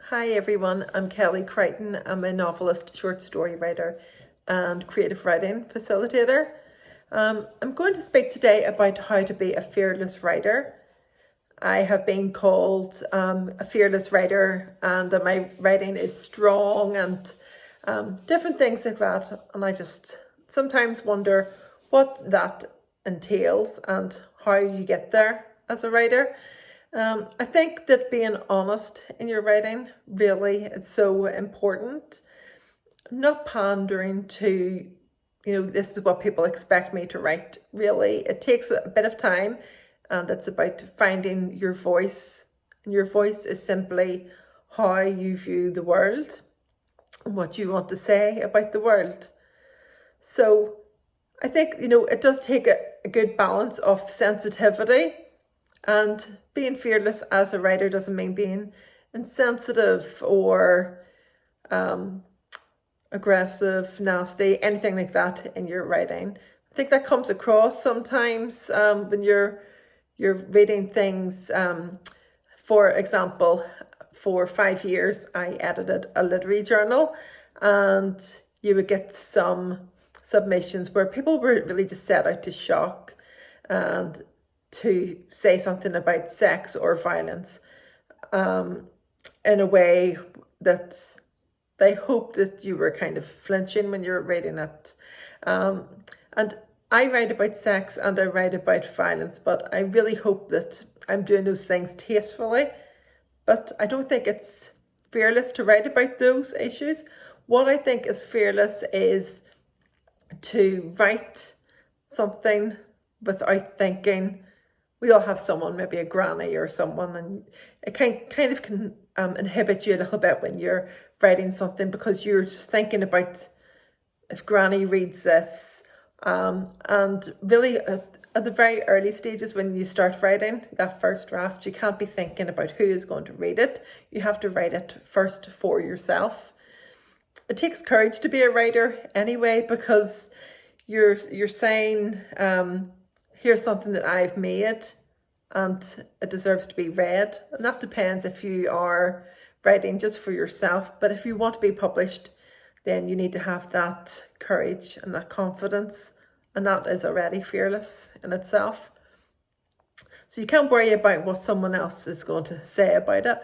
Hi everyone, I'm Kelly Creighton. I'm a novelist, short story writer and creative writing facilitator. I'm going to speak today about how to be a fearless writer. I have been called a fearless writer and that my writing is strong and different things like that, and I just sometimes wonder what that entails and how you get there as a writer. I think that being honest in your writing really is so important. Not pandering to, this is what people expect me to write. Really, it takes a bit of time, and it's about finding your voice. And your voice is simply how you view the world and what you want to say about the world. So I think, it does take a good balance of sensitivity. And being fearless as a writer doesn't mean being insensitive or aggressive, nasty, anything like that in your writing. I think that comes across sometimes when you're reading things. For example, for 5 years I edited a literary journal, and you would get some submissions where people were really just set out to shock and to say something about sex or violence in a way that they hoped that you were kind of flinching when you're reading it. And I write about sex and I write about violence, but I really hope that I'm doing those things tastefully. But I don't think it's fearless to write about those issues. What I think is fearless is to write something without thinking. We all have someone, maybe a granny or someone, and it kind of can inhibit you a little bit when you're writing something, because you're just thinking about if granny reads this. And really at the very early stages when you start writing that first draft, you can't be thinking about who is going to read it. You have to write it first for yourself. It takes courage to be a writer anyway, because you're saying, here's something that I've made and it deserves to be read. And that depends if you are writing just for yourself. But if you want to be published, then you need to have that courage and that confidence. And that is already fearless in itself. So you can't worry about what someone else is going to say about it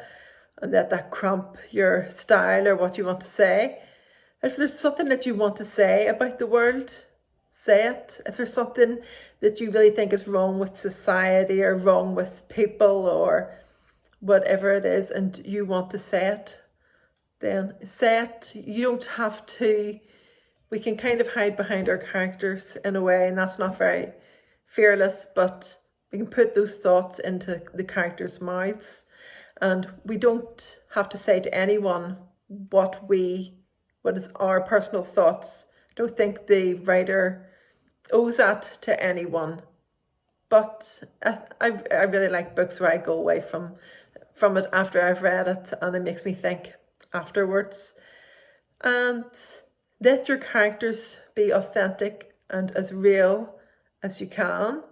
and let that cramp your style or what you want to say. If there's something that you want to say about the world, say it. If there's something that you really think is wrong with society or wrong with people or whatever it is, and you want to say it, then say it. You don't have to. We can kind of hide behind our characters in a way, and that's not very fearless, but we can put those thoughts into the characters' mouths, and we don't have to say to anyone what is our personal thoughts. I don't think the writer owes that to anyone. But I really like books where I go away from it after I've read it, and it makes me think afterwards. And let your characters be authentic and as real as you can.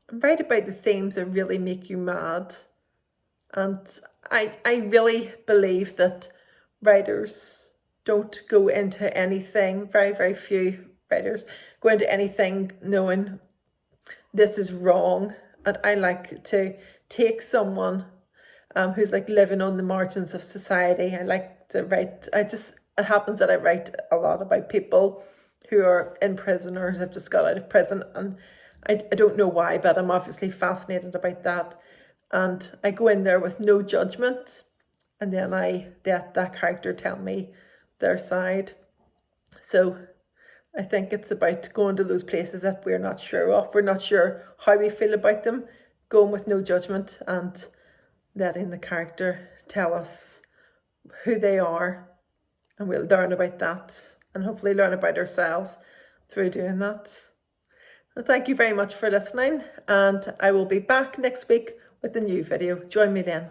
And write about the themes that really make you mad. And I really believe that writers don't go into anything, very, very few writers go into anything knowing this is wrong. And I like to take someone who's like living on the margins of society. I like to write, it happens that I write a lot about people who are in prison or have just got out of prison, and I don't know why, but I'm obviously fascinated about that. And I go in there with no judgment, and then I let that character tell me their side. So I think it's about going to those places that we're not sure of. We're not sure how we feel about them, going with no judgment and letting the character tell us who they are. And we'll learn about that and hopefully learn about ourselves through doing that. Well, thank you very much for listening, and I will be back next week with a new video. Join me then.